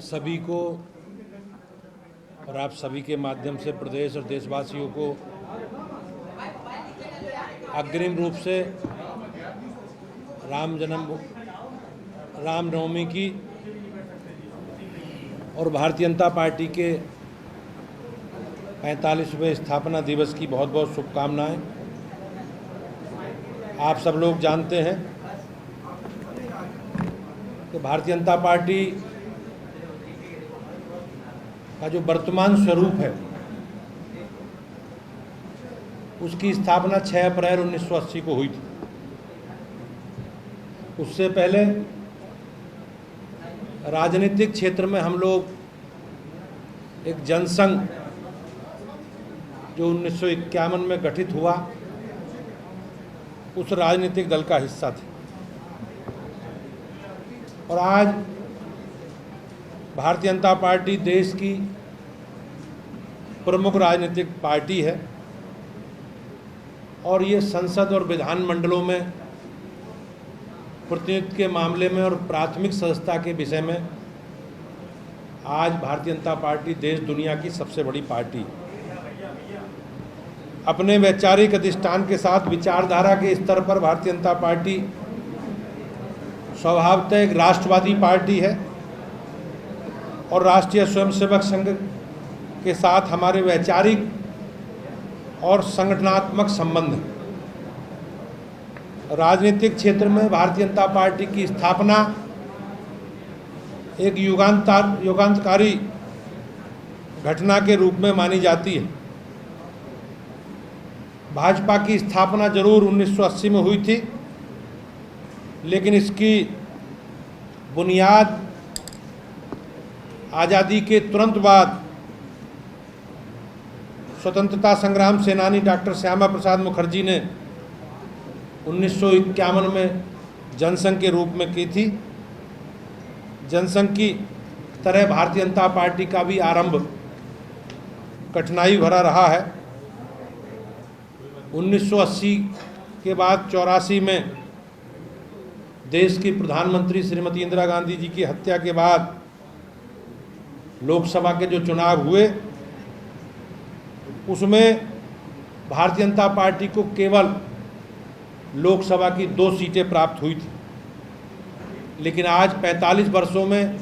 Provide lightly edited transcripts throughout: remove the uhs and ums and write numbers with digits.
सभी को और आप सभी के माध्यम से प्रदेश और देशवासियों को अग्रिम रूप से रामनवमी की और भारतीय जनता पार्टी के 45वें स्थापना दिवस की बहुत बहुत शुभकामनाएं। आप सब लोग जानते हैं कि भारतीय जनता पार्टी का जो वर्तमान स्वरूप है उसकी स्थापना 6 अप्रैल 1980 को हुई थी। उससे पहले राजनीतिक क्षेत्र में हम लोग एक जनसंघ जो 1951 में गठित हुआ उस राजनीतिक दल का हिस्सा थे और आज भारतीय जनता पार्टी देश की प्रमुख राजनीतिक पार्टी है और ये संसद और विधानमंडलों में प्रतिनिधित्व के मामले में और प्राथमिक सदस्यता के विषय में आज भारतीय जनता पार्टी देश दुनिया की सबसे बड़ी पार्टी। अपने वैचारिक अधिष्ठान के साथ विचारधारा के स्तर पर भारतीय जनता पार्टी स्वभावतः एक राष्ट्रवादी पार्टी है और राष्ट्रीय स्वयंसेवक संघ के साथ हमारे वैचारिक और संगठनात्मक संबंध है। राजनीतिक क्षेत्र में भारतीय जनता पार्टी की स्थापना एक युगांतकारी घटना के रूप में मानी जाती है। भाजपा की स्थापना जरूर 1980 में हुई थी, लेकिन इसकी बुनियाद आज़ादी के तुरंत बाद स्वतंत्रता संग्राम सेनानी डॉक्टर श्यामा प्रसाद मुखर्जी ने 1951 में जनसंघ के रूप में की थी। जनसंघ की तरह भारतीय जनता पार्टी का भी आरंभ कठिनाई भरा रहा है। 1980 के बाद 84 में देश की प्रधानमंत्री श्रीमती इंदिरा गांधी जी की हत्या के बाद लोकसभा के जो चुनाव हुए उसमें भारतीय जनता पार्टी को केवल लोकसभा की 2 सीटें प्राप्त हुई थी, लेकिन आज 45 वर्षों में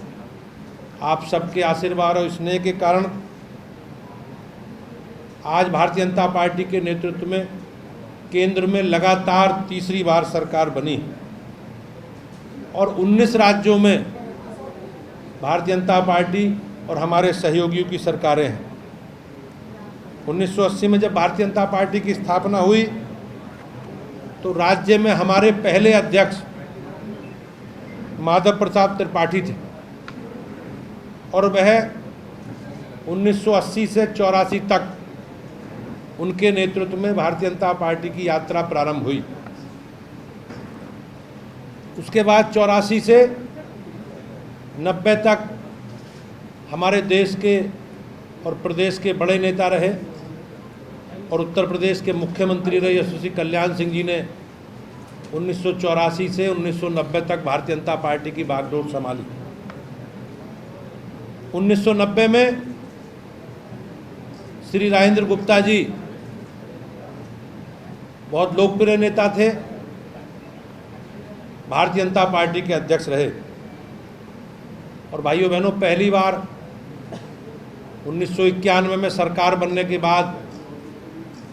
आप सबके आशीर्वाद और स्नेह के कारण आज भारतीय जनता पार्टी के नेतृत्व में केंद्र में लगातार तीसरी बार सरकार बनी और 19 राज्यों में भारतीय जनता पार्टी और हमारे सहयोगियों की सरकारें हैं। 1980 में जब भारतीय जनता पार्टी की स्थापना हुई तो राज्य में हमारे पहले अध्यक्ष माधव प्रसाद त्रिपाठी थे और वह 1980 से 84 तक उनके नेतृत्व में भारतीय जनता पार्टी की यात्रा प्रारंभ हुई। उसके बाद 84 से 90 तक हमारे देश के और प्रदेश के बड़े नेता रहे और उत्तर प्रदेश के मुख्यमंत्री रहे यशस्वी कल्याण सिंह जी ने 1984 से 1990 तक भारतीय जनता पार्टी की बागडोर संभाली। 1990 में श्री राजेंद्र गुप्ता जी बहुत लोकप्रिय नेता थे, भारतीय जनता पार्टी के अध्यक्ष रहे और भाइयों बहनों पहली बार 1991 में सरकार बनने के बाद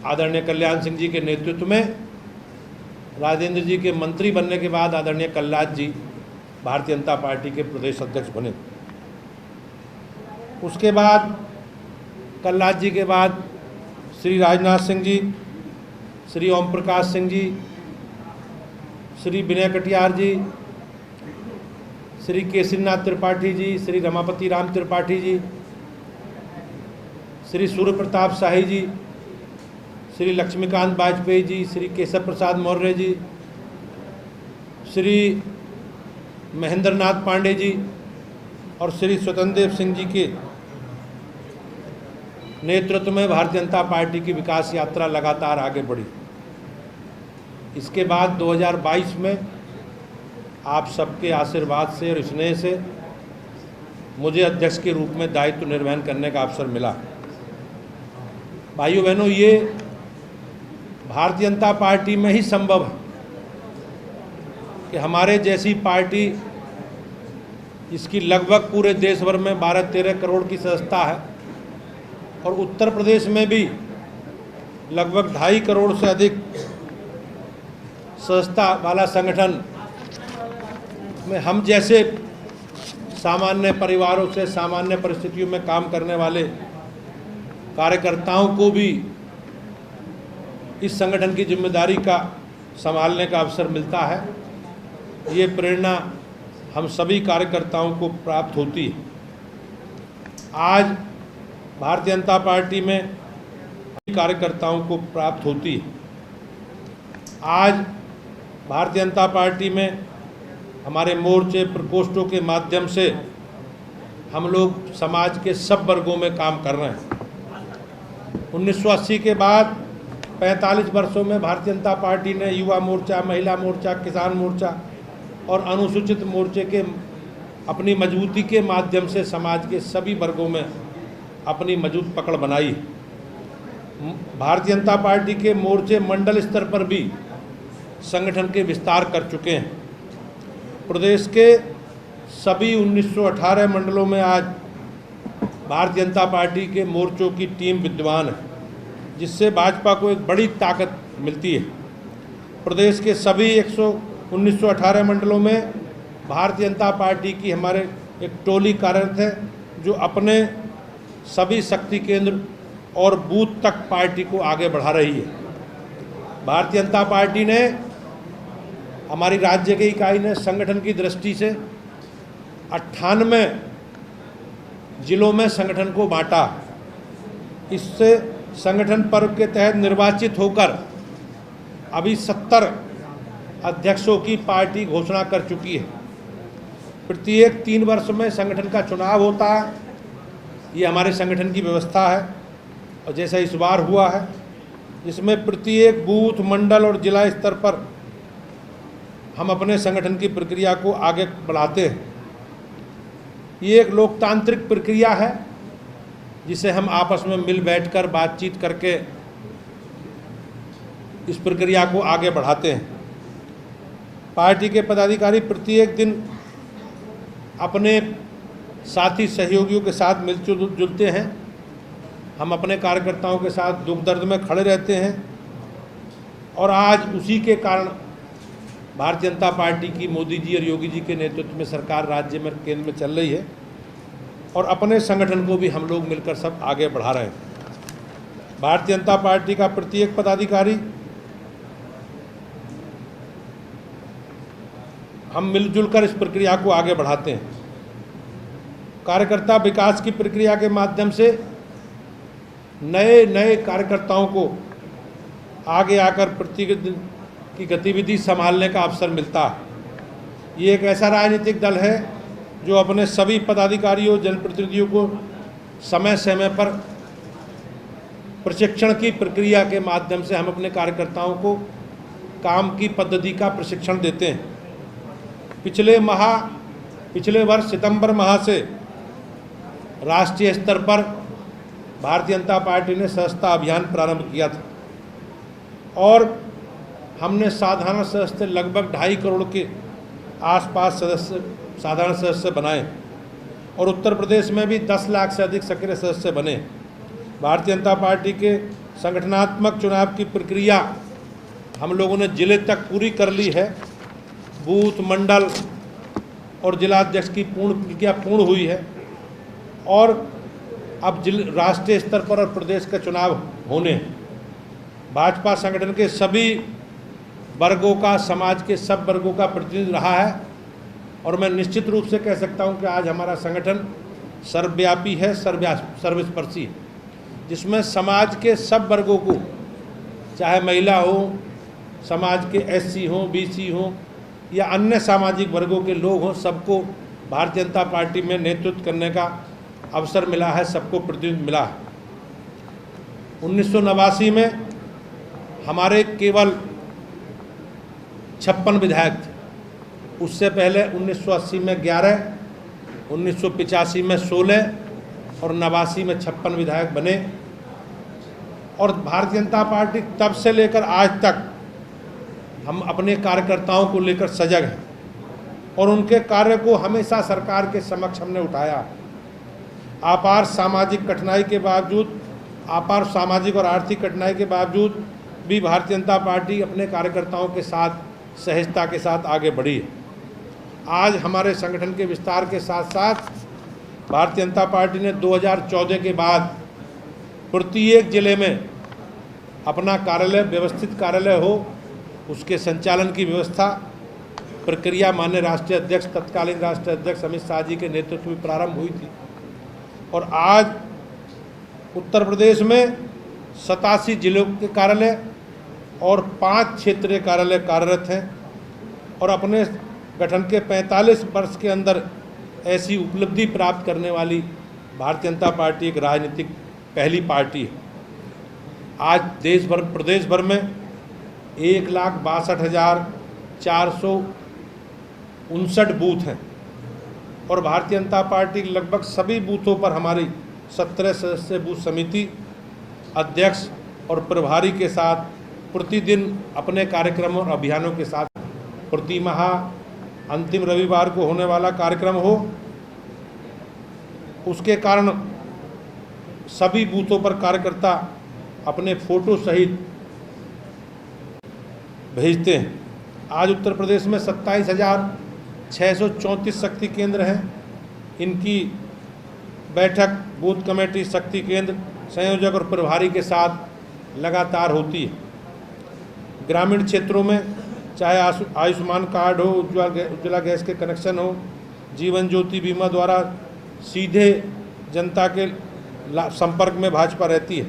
आदरणीय कल्याण सिंह जी के नेतृत्व में राजेंद्र जी के मंत्री बनने के बाद आदरणीय कल्लाद जी भारतीय जनता पार्टी के प्रदेश अध्यक्ष बने। उसके बाद कल्लाद जी के बाद श्री राजनाथ सिंह जी, श्री ओम प्रकाश सिंह जी, श्री विनय कटियार जी, श्री केसरीनाथ त्रिपाठी जी, श्री रमापति राम त्रिपाठी जी, श्री सूर्य प्रताप शाही जी, श्री लक्ष्मीकांत वाजपेयी जी, श्री केशव प्रसाद मौर्य जी, श्री महेंद्र नाथ पांडे जी और श्री स्वतंत्र देव सिंह जी के नेतृत्व में भारतीय जनता पार्टी की विकास यात्रा लगातार आगे बढ़ी। इसके बाद 2022 में आप सबके आशीर्वाद से और स्नेह से मुझे अध्यक्ष के रूप में दायित्व निर्वहन करने का अवसर मिला। भाइयों बहनों, ये भारतीय जनता पार्टी में ही संभव है कि हमारे जैसी पार्टी, इसकी लगभग पूरे देश भर में 12-13 करोड़ की सदस्यता है और उत्तर प्रदेश में भी लगभग 2.5 करोड़ से अधिक सदस्यता वाला संगठन में हम जैसे सामान्य परिवारों से, सामान्य परिस्थितियों में काम करने वाले कार्यकर्ताओं को भी इस संगठन की जिम्मेदारी का संभालने का अवसर मिलता है। ये प्रेरणा हम सभी कार्यकर्ताओं को प्राप्त होती है। आज भारतीय जनता पार्टी में कार्यकर्ताओं को प्राप्त होती है। आज भारतीय जनता पार्टी में हमारे मोर्चे प्रकोष्ठों के माध्यम से हम लोग समाज के सब वर्गों में काम कर रहे हैं। 1980 के बाद 45 वर्षों में भारतीय जनता पार्टी ने युवा मोर्चा, महिला मोर्चा, किसान मोर्चा और अनुसूचित मोर्चे के अपनी मजबूती के माध्यम से समाज के सभी वर्गों में अपनी मजबूत पकड़ बनाई। भारतीय जनता पार्टी के मोर्चे मंडल स्तर पर भी संगठन के विस्तार कर चुके हैं। प्रदेश के सभी 1918 मंडलों में आज भारतीय जनता पार्टी के मोर्चों की टीम विद्यमान है, जिससे भाजपा को एक बड़ी ताकत मिलती है। प्रदेश के सभी 1918 मंडलों में भारतीय जनता पार्टी की हमारे एक टोली कार्यरत है, जो अपने सभी शक्ति केंद्र और बूथ तक पार्टी को आगे बढ़ा रही है। भारतीय जनता पार्टी ने, हमारी राज्य की इकाई ने संगठन की दृष्टि से 98 जिलों में संगठन को बांटा। इससे संगठन पर्व के तहत निर्वाचित होकर अभी 70 अध्यक्षों की पार्टी घोषणा कर चुकी है। प्रत्येक 3 वर्ष में संगठन का चुनाव होता है। ये हमारे संगठन की व्यवस्था है और जैसा इस बार हुआ है, जिसमें प्रत्येक बूथ, मंडल और जिला स्तर पर हम अपने संगठन की प्रक्रिया को आगे बढ़ाते हैं। ये एक लोकतांत्रिक प्रक्रिया है, जिसे हम आपस में मिल बैठकर बातचीत करके इस प्रक्रिया को आगे बढ़ाते हैं। पार्टी के पदाधिकारी प्रत्येक दिन अपने साथी सहयोगियों के साथ मिलजुल जुलते हैं। हम अपने कार्यकर्ताओं के साथ दुख दर्द में खड़े रहते हैं और आज उसी के कारण भारतीय जनता पार्टी की मोदी जी और योगी जी के नेतृत्व में सरकार राज्य में, केंद्र में चल रही है और अपने संगठन को भी हम लोग मिलकर सब आगे बढ़ा रहे हैं। भारतीय जनता पार्टी का प्रत्येक पदाधिकारी, हम मिलजुल कर इस प्रक्रिया को आगे बढ़ाते हैं। कार्यकर्ता विकास की प्रक्रिया के माध्यम से नए कार्यकर्ताओं को आगे आकर प्रतिनिधि की गतिविधि संभालने का अवसर मिलता है। ये एक ऐसा राजनीतिक दल है जो अपने सभी पदाधिकारियों, जनप्रतिनिधियों को समय समय पर प्रशिक्षण की प्रक्रिया के माध्यम से हम अपने कार्यकर्ताओं को काम की पद्धति का प्रशिक्षण देते हैं। पिछले वर्ष सितंबर माह से राष्ट्रीय स्तर पर भारतीय जनता पार्टी ने सदस्यता अभियान प्रारंभ किया था और हमने साधारण सदस्य लगभग 2.5 करोड़ के आसपास साधारण सदस्य बनाए और उत्तर प्रदेश में भी 10 लाख से अधिक सक्रिय सदस्य बने। भारतीय जनता पार्टी के संगठनात्मक चुनाव की प्रक्रिया हम लोगों ने जिले तक पूरी कर ली है। बूथ, मंडल और जिलाध्यक्ष की प्रक्रिया पूर्ण हुई है और अब राष्ट्रीय स्तर पर और प्रदेश का चुनाव होने हैं। भाजपा संगठन के सभी वर्गों का, समाज के सब वर्गों का प्रतिनिधि रहा है और मैं निश्चित रूप से कह सकता हूं कि आज हमारा संगठन सर्वव्यापी है, सर्वस्पर्शी है, जिसमें समाज के सब वर्गों को, चाहे महिला हो, समाज के एससी हो, बीसी हो या अन्य सामाजिक वर्गों के लोग हों, सबको भारतीय जनता पार्टी में नेतृत्व करने का अवसर मिला है, सबको प्रतिनिधित्व मिला है। 1989 में हमारे केवल 56 विधायक थे। उससे पहले 1980 में 11 1985 में 16 और 89 में 56 विधायक बने। और भारतीय जनता पार्टी तब से लेकर आज तक हम अपने कार्यकर्ताओं को लेकर सजग हैं और उनके कार्य को हमेशा सरकार के समक्ष हमने उठाया। अपार सामाजिक कठिनाई के बावजूद, अपार सामाजिक और आर्थिक कठिनाई के बावजूद भी भारतीय जनता पार्टी अपने कार्यकर्ताओं के साथ सहजता के साथ आगे बढ़ी है। आज हमारे संगठन के विस्तार के साथ साथ भारतीय जनता पार्टी ने 2014 के बाद प्रत्येक जिले में अपना कार्यालय, व्यवस्थित कार्यालय हो, उसके संचालन की व्यवस्था प्रक्रिया माननीय राष्ट्रीय अध्यक्ष, तत्कालीन राष्ट्रीय अध्यक्ष अमित शाह जी के नेतृत्व में प्रारंभ हुई थी। और आज उत्तर प्रदेश में 87 जिलों के कार्यालय और 5 क्षेत्रीय कार्यालय कार्यरत हैं और अपने गठन के 45 वर्ष के अंदर ऐसी उपलब्धि प्राप्त करने वाली भारतीय जनता पार्टी एक राजनीतिक पहली पार्टी है। आज देश भर, प्रदेश भर में 1,62,459 बूथ हैं और भारतीय जनता पार्टी लगभग सभी बूथों पर हमारी 17 सदस्यीय बूथ समिति अध्यक्ष और प्रभारी के साथ प्रतिदिन अपने कार्यक्रमों और अभियानों के साथ प्रति माह अंतिम रविवार को होने वाला कार्यक्रम हो, उसके कारण सभी बूथों पर कार्यकर्ता अपने फोटो सहित भेजते हैं। आज उत्तर प्रदेश में 27,634 शक्ति केंद्र हैं। इनकी बैठक बूथ कमेटी, शक्ति केंद्र संयोजक और प्रभारी के साथ लगातार होती है। ग्रामीण क्षेत्रों में चाहे आयुष्मान कार्ड हो, उज्ज्वला गैस के कनेक्शन हो, जीवन ज्योति बीमा द्वारा सीधे जनता के संपर्क में भाजपा रहती है।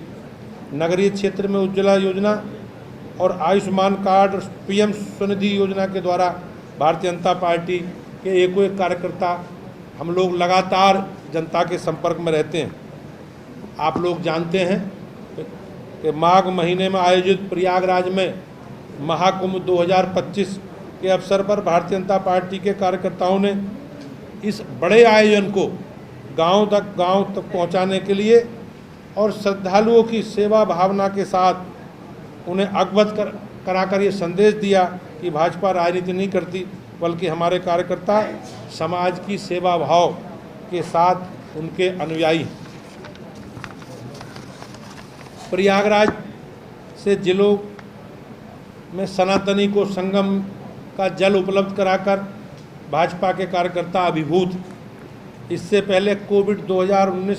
नगरीय क्षेत्र में उज्ज्वला योजना और आयुष्मान कार्ड, पीएम स्वनिधि योजना के द्वारा भारतीय जनता पार्टी के एक कार्यकर्ता हम लोग लगातार जनता के संपर्क में रहते हैं। आप लोग जानते हैं कि माघ महीने में आयोजित प्रयागराज में महाकुंभ 2025 के अवसर पर भारतीय जनता पार्टी के कार्यकर्ताओं ने इस बड़े आयोजन को गांव तक पहुंचाने के लिए और श्रद्धालुओं की सेवा भावना के साथ उन्हें अवगत कराकर ये संदेश दिया कि भाजपा राजनीति नहीं करती, बल्कि हमारे कार्यकर्ता समाज की सेवा भाव के साथ उनके अनुयायी। प्रयागराज से जिलों में सनातनी को संगम का जल उपलब्ध कराकर भाजपा के कार्यकर्ता अभिभूत। इससे पहले कोविड 2019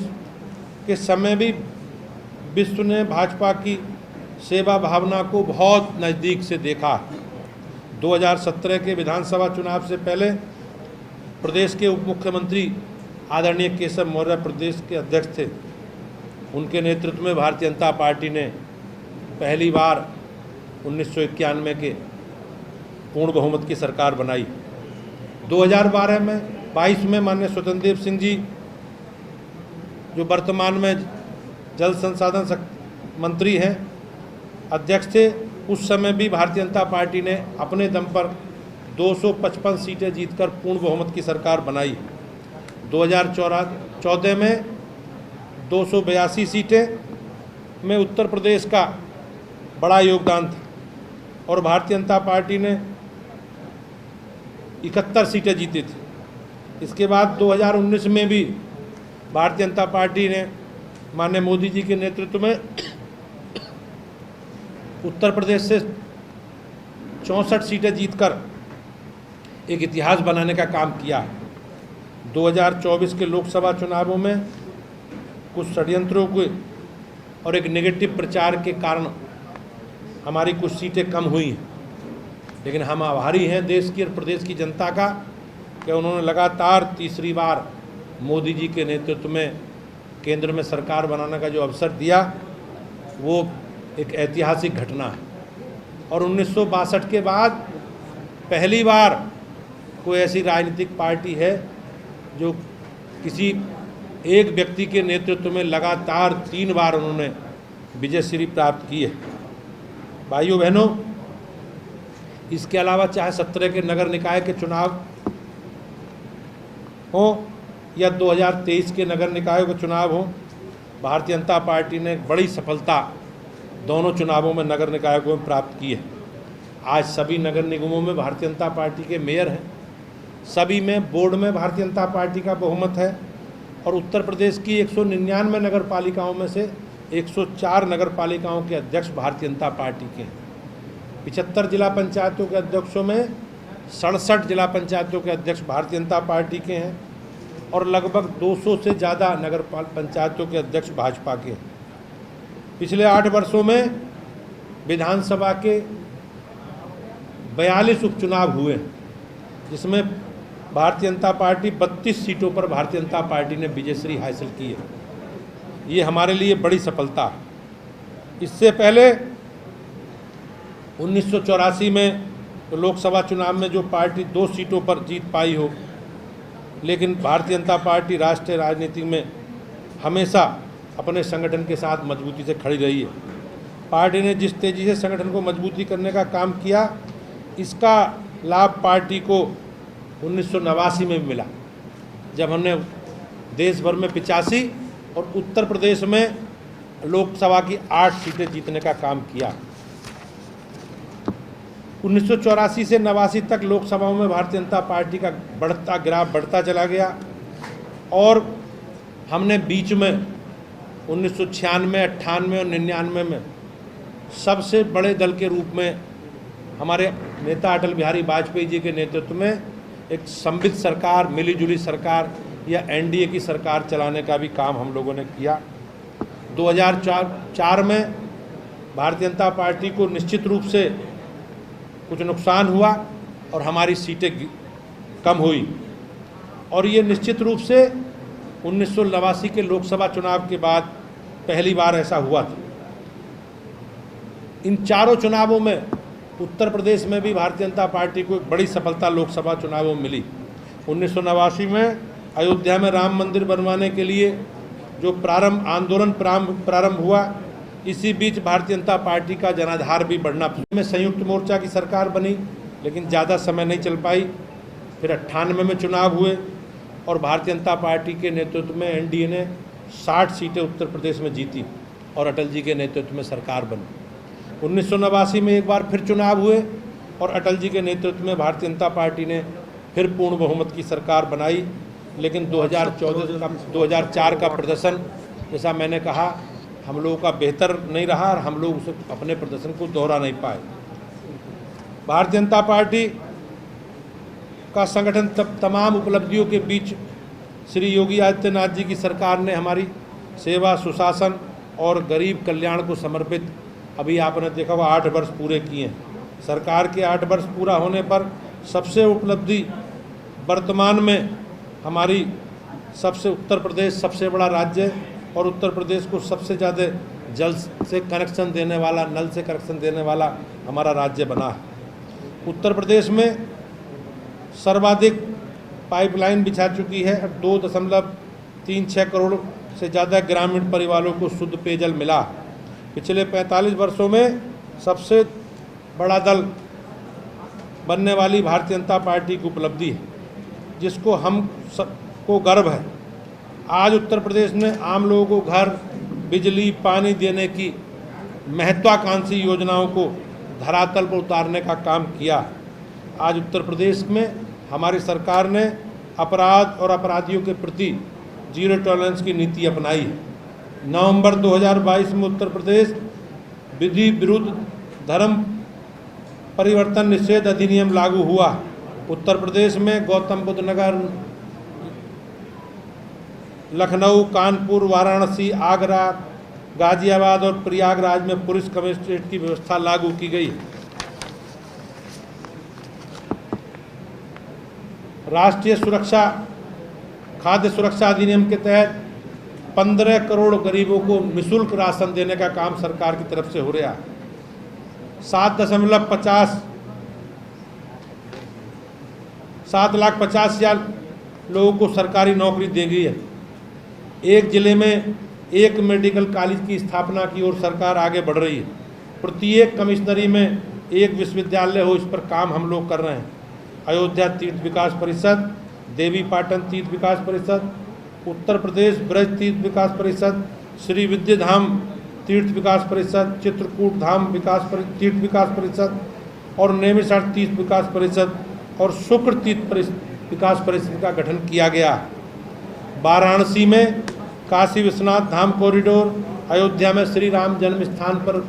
के समय भी विश्व ने भाजपा की सेवा भावना को बहुत नज़दीक से देखा। 2017 के विधानसभा चुनाव से पहले प्रदेश के उप मुख्यमंत्री आदरणीय केशव मौर्य प्रदेश के अध्यक्ष थे। उनके नेतृत्व में भारतीय जनता पार्टी ने पहली बार 1991 के पूर्ण बहुमत की सरकार बनाई। 2022 में माननीय स्वतंत्र देव सिंह जी, जो वर्तमान में जल संसाधन मंत्री हैं, अध्यक्ष थे, उस समय भी भारतीय जनता पार्टी ने अपने दम पर 255 सीटें जीतकर पूर्ण बहुमत की सरकार बनाई। 2014 में 282 सीटें में उत्तर प्रदेश का बड़ा योगदान था और भारतीय जनता पार्टी ने 71 सीटें जीती थी। इसके बाद 2019 में भी भारतीय जनता पार्टी ने माननीय मोदी जी के नेतृत्व में उत्तर प्रदेश से 64 सीटें जीतकर एक इतिहास बनाने का काम किया है। 2024 के लोकसभा चुनावों में कुछ षड्यंत्रों के और एक नेगेटिव प्रचार के कारण हमारी कुछ सीटें कम हुई हैं, लेकिन हम आभारी हैं देश की और प्रदेश की जनता का कि उन्होंने लगातार तीसरी बार मोदी जी के नेतृत्व में केंद्र में सरकार बनाने का जो अवसर दिया, वो एक ऐतिहासिक घटना है। और 1962 के बाद पहली बार कोई ऐसी राजनीतिक पार्टी है जो किसी एक व्यक्ति के नेतृत्व में लगातार 3 बार उन्होंने विजय श्री प्राप्त की है। भाइयों बहनों, इसके अलावा चाहे 17 के नगर निकाय के चुनाव हो या 2023 के नगर निकायों के चुनाव हो, भारतीय जनता पार्टी ने एक बड़ी सफलता दोनों चुनावों में नगर निकायों में प्राप्त की है। आज सभी नगर निगमों में भारतीय जनता पार्टी के मेयर हैं, सभी में बोर्ड में भारतीय जनता पार्टी का बहुमत है और उत्तर प्रदेश की 199 नगर पालिकाओं में से 104 नगर पालिकाओं के अध्यक्ष भारतीय जनता पार्टी के हैं। 75 जिला पंचायतों के अध्यक्षों में 67 जिला पंचायतों के अध्यक्ष भारतीय जनता पार्टी के हैं और लगभग 200 से ज़्यादा नगर पंचायतों के अध्यक्ष भाजपा के हैं। पिछले 8 वर्षों में विधानसभा के 42 उपचुनाव हुए, जिसमें भारतीय जनता पार्टी 32 सीटों पर भारतीय जनता पार्टी ने विजयश्री हासिल की है। ये हमारे लिए बड़ी सफलता है। इससे पहले 1984 में तो लोकसभा चुनाव में जो पार्टी 2 सीटों पर जीत पाई हो, लेकिन भारतीय जनता पार्टी राष्ट्रीय राजनीति में हमेशा अपने संगठन के साथ मजबूती से खड़ी रही है। पार्टी ने जिस तेज़ी से संगठन को मजबूती करने का काम किया, इसका लाभ पार्टी को 1989 में भी मिला, जब हमने देश भर में 85 और उत्तर प्रदेश में लोकसभा की 8 सीटें जीतने का काम किया। 1984 से 89 तक लोकसभाओं में भारतीय जनता पार्टी का ग्राफ बढ़ता चला गया और हमने बीच में 1996, 98 और 99 में सबसे बड़े दल के रूप में हमारे नेता अटल बिहारी वाजपेयी जी के नेतृत्व में एक समृद्ध सरकार, मिलीजुली सरकार या एनडीए की सरकार चलाने का भी काम हम लोगों ने किया। 2004 में भारतीय जनता पार्टी को निश्चित रूप से कुछ नुकसान हुआ और हमारी सीटें कम हुई और ये निश्चित रूप से 1989 के लोकसभा चुनाव के बाद पहली बार ऐसा हुआ था। इन चारों चुनावों में उत्तर प्रदेश में भी भारतीय जनता पार्टी को एक बड़ी सफलता लोकसभा चुनावों में मिली। 1989 में अयोध्या में राम मंदिर बनवाने के लिए जो आंदोलन प्रारंभ हुआ, इसी बीच भारतीय जनता पार्टी का जनाधार भी बढ़ना। में संयुक्त मोर्चा की सरकार बनी, लेकिन ज़्यादा समय नहीं चल पाई। फिर 98 में चुनाव हुए और भारतीय जनता पार्टी के नेतृत्व में एनडीए ने 60 सीटें उत्तर प्रदेश में जीती और अटल जी के नेतृत्व में सरकार बनी। 1989 में एक बार फिर चुनाव हुए और अटल जी के नेतृत्व में भारतीय जनता पार्टी ने फिर पूर्ण बहुमत की सरकार बनाई, लेकिन 2004 का प्रदर्शन, जैसा मैंने कहा, हम लोगों का बेहतर नहीं रहा और हम लोग उसे अपने प्रदर्शन को दोहरा नहीं पाए। भारतीय जनता पार्टी का संगठन तमाम उपलब्धियों के बीच श्री योगी आदित्यनाथ जी की सरकार ने हमारी सेवा, सुशासन और गरीब कल्याण को समर्पित, अभी आपने देखा वो 8 वर्ष पूरे किए हैं। सरकार के 8 वर्ष पूरा होने पर सबसे उपलब्धि वर्तमान में हमारी उत्तर प्रदेश सबसे बड़ा राज्य है और उत्तर प्रदेश को सबसे ज़्यादा जल से कनेक्शन देने वाला, नल से कनेक्शन देने वाला हमारा राज्य बना है। उत्तर प्रदेश में सर्वाधिक पाइपलाइन बिछा चुकी है। 2.36 करोड़ से ज़्यादा ग्रामीण परिवारों को शुद्ध पेयजल मिला। पिछले 45 वर्षों में सबसे बड़ा दल बनने वाली भारतीय जनता पार्टी की उपलब्धि है, जिसको हम सबको गर्व है। आज उत्तर प्रदेश ने आम लोगों को घर, बिजली, पानी देने की महत्वाकांक्षी योजनाओं को धरातल पर उतारने का काम किया। आज उत्तर प्रदेश में हमारी सरकार ने अपराध और अपराधियों के प्रति जीरो टॉलरेंस की नीति अपनाई है। नवंबर 2022 में उत्तर प्रदेश विधि विरुद्ध धर्म परिवर्तन निषेध अधिनियम लागू हुआ। उत्तर प्रदेश में गौतम बुद्ध नगर, लखनऊ, कानपुर, वाराणसी, आगरा, गाजियाबाद और प्रयागराज में पुलिस कमिश्नरेट की व्यवस्था लागू की गई। राष्ट्रीय सुरक्षा खाद्य सुरक्षा अधिनियम के तहत 15 करोड़ गरीबों को निःशुल्क राशन देने का काम सरकार की तरफ से हो रहा है। 7,50,000 लोगों को सरकारी नौकरी दी गई है। एक जिले में एक मेडिकल कॉलेज की स्थापना की ओर सरकार आगे बढ़ रही है। प्रत्येक कमिश्नरी में एक विश्वविद्यालय हो, इस पर काम हम लोग कर रहे हैं। अयोध्या तीर्थ विकास परिषद, देवी पाटन तीर्थ विकास परिषद, उत्तर प्रदेश ब्रज तीर्थ विकास परिषद, श्री विद्याधाम तीर्थ विकास परिषद, चित्रकूट धाम तीर्थ विकास परिषद और नैमिषारण्य तीर्थ विकास परिषद और शुक्र तीर्थ विकास परिषद का गठन किया गया। वाराणसी में काशी विश्वनाथ धाम कॉरिडोर, अयोध्या में श्री राम जन्म स्थान पर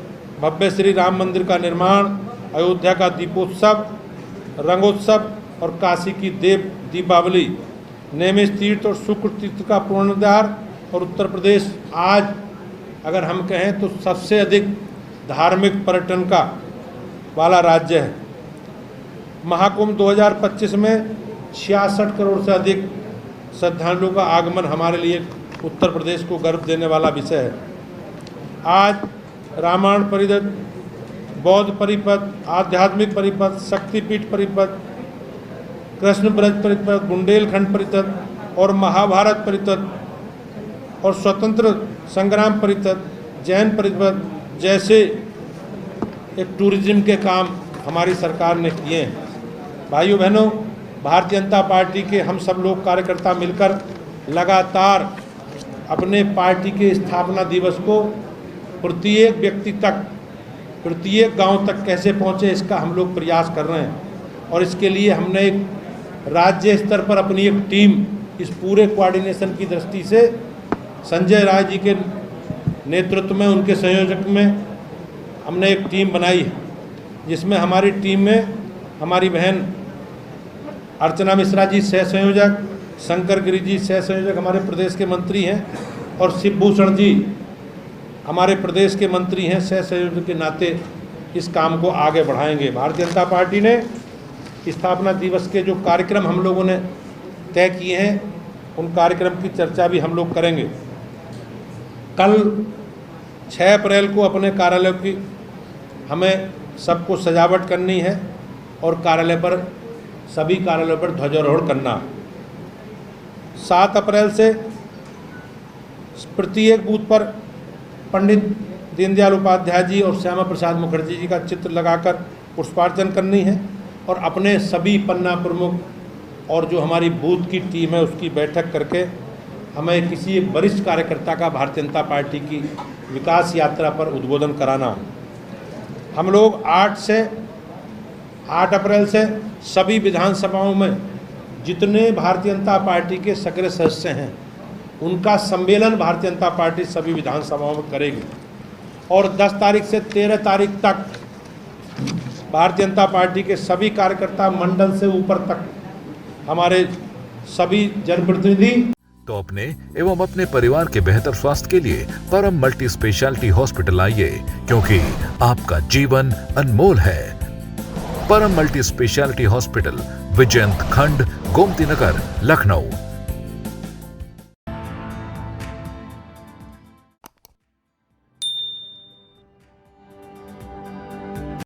भव्य श्री राम मंदिर का निर्माण, अयोध्या का दीपोत्सव, रंगोत्सव और काशी की दीपावली, नैमिष तीर्थ और शुक्र तीर्थ का पुनरुद्धार। और उत्तर प्रदेश आज अगर हम कहें तो सबसे अधिक धार्मिक पर्यटन का वाला राज्य है। महाकुंभ 2025 में 66 करोड़ से अधिक श्रद्धालुओं का आगमन हमारे लिए उत्तर प्रदेश को गर्व देने वाला विषय है। आज रामायण परिपथ, बौद्ध परिपथ, आध्यात्मिक परिपथ, शक्तिपीठ परिपथ, कृष्ण ब्रज परिपथ, बुंदेलखंड परिपथ और महाभारत परिपथ और स्वतंत्र संग्राम परिपथ, जैन परिपथ जैसे एक टूरिज्म के काम हमारी सरकार ने किए हैं। भाइयों बहनों, भारतीय जनता पार्टी के हम सब लोग कार्यकर्ता मिलकर लगातार अपने पार्टी के स्थापना दिवस को प्रत्येक व्यक्ति तक, प्रत्येक गांव तक कैसे पहुंचे इसका हम लोग प्रयास कर रहे हैं। और इसके लिए हमने एक राज्य स्तर पर अपनी एक टीम, इस पूरे कोऑर्डिनेशन की दृष्टि से संजय राय जी के नेतृत्व में, उनके संयोजक में हमने एक टीम बनाई, जिसमें हमारी टीम में हमारी बहन अर्चना मिश्रा जी सह संयोजक, शंकर गिरी जी सह संयोजक हमारे प्रदेश के मंत्री हैं और शिवभूषण जी हमारे प्रदेश के मंत्री हैं। सह संयोजक के नाते इस काम को आगे बढ़ाएंगे। भारतीय जनता पार्टी ने स्थापना दिवस के जो कार्यक्रम हम लोगों ने तय किए हैं, उन कार्यक्रम की चर्चा भी हम लोग करेंगे। कल 6 अप्रैल को अपने कार्यालय की हमें सबको सजावट करनी है और सभी कार्यालयों पर ध्वजारोहण करना। 7 अप्रैल से प्रत्येक बूथ पर पंडित दीनदयाल उपाध्याय जी और श्यामा प्रसाद मुखर्जी जी का चित्र लगाकर पुष्पार्चन करनी है और अपने सभी पन्ना प्रमुख और जो हमारी बूथ की टीम है उसकी बैठक करके हमें किसी एक वरिष्ठ कार्यकर्ता का भारतीय जनता पार्टी की विकास यात्रा पर उद्बोधन कराना। हम लोग 8 अप्रैल से सभी विधानसभाओं में जितने भारतीय जनता पार्टी के सक्रिय सदस्य हैं उनका सम्मेलन भारतीय जनता पार्टी सभी विधानसभाओं में करेगी और 10 तारीख से 13 तारीख तक भारतीय जनता पार्टी के सभी कार्यकर्ता मंडल से ऊपर तक हमारे सभी जनप्रतिनिधि तो अपने एवं अपने परिवार के बेहतर स्वास्थ्य के लिए परम मल्टी स्पेशलिटी हॉस्पिटल आइए, क्योंकि आपका जीवन अनमोल है। परम मल्टी स्पेशलिटी हॉस्पिटल, विजयंत खंड, गोमती नगर, लखनऊ।